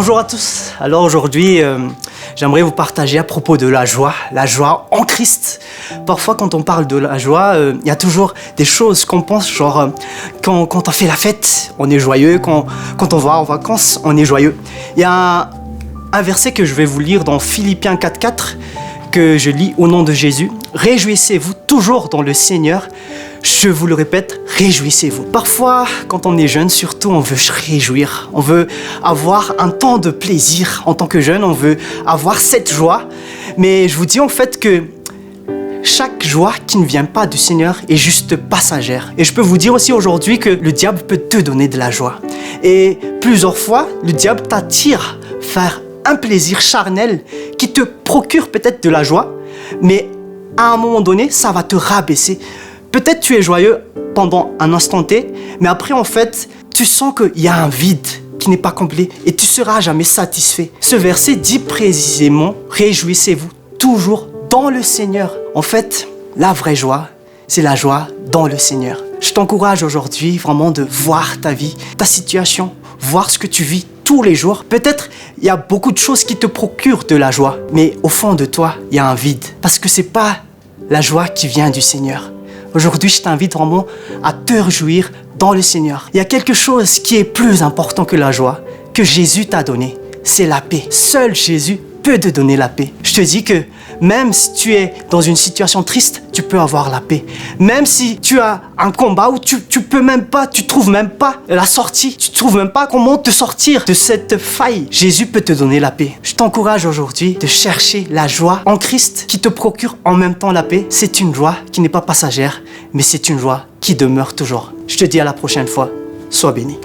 Bonjour à tous. Alors aujourd'hui, j'aimerais vous partager à propos de la joie en Christ. Parfois, quand on parle de la joie, il y a toujours des choses qu'on pense, genre quand on fait la fête, on est joyeux, quand on va en vacances, on est joyeux. Il y a un verset que je vais vous lire dans Philippiens 4.4 que je lis au nom de Jésus. Réjouissez-vous toujours dans le Seigneur. Je vous le répète, réjouissez-vous. Parfois, quand on est jeune, surtout, on veut se réjouir. On veut avoir un temps de plaisir. En tant que jeune, on veut avoir cette joie. Mais je vous dis en fait que chaque joie qui ne vient pas du Seigneur est juste passagère. Et je peux vous dire aussi aujourd'hui que le diable peut te donner de la joie. Et plusieurs fois, le diable t'attire vers un plaisir charnel qui te procure peut-être de la joie, mais à un moment donné, ça va te rabaisser. Peut-être tu es joyeux pendant un instant T, mais après en fait, tu sens qu'il y a un vide qui n'est pas complet et tu seras jamais satisfait. Ce verset dit précisément, réjouissez-vous toujours dans le Seigneur. En fait, la vraie joie, c'est la joie dans le Seigneur. Je t'encourage aujourd'hui vraiment de voir ta vie, ta situation, voir ce que tu vis tous les jours. Peut-être il y a beaucoup de choses qui te procurent de la joie, mais au fond de toi, il y a un vide parce que c'est pas la joie qui vient du Seigneur. Aujourd'hui, je t'invite vraiment à te réjouir dans le Seigneur. Il y a quelque chose qui est plus important que la joie, que Jésus t'a donné, c'est la paix. Seul Jésus peut te donner la paix. Je te dis que même si tu es dans une situation triste, tu peux avoir la paix. Même si tu as un combat où tu trouves même pas la sortie, tu trouves même pas comment te sortir de cette faille, Jésus peut te donner la paix. Je t'encourage aujourd'hui de chercher la joie en Christ qui te procure en même temps la paix. C'est une joie qui n'est pas passagère, mais c'est une joie qui demeure toujours. Je te dis à la prochaine fois. Sois béni.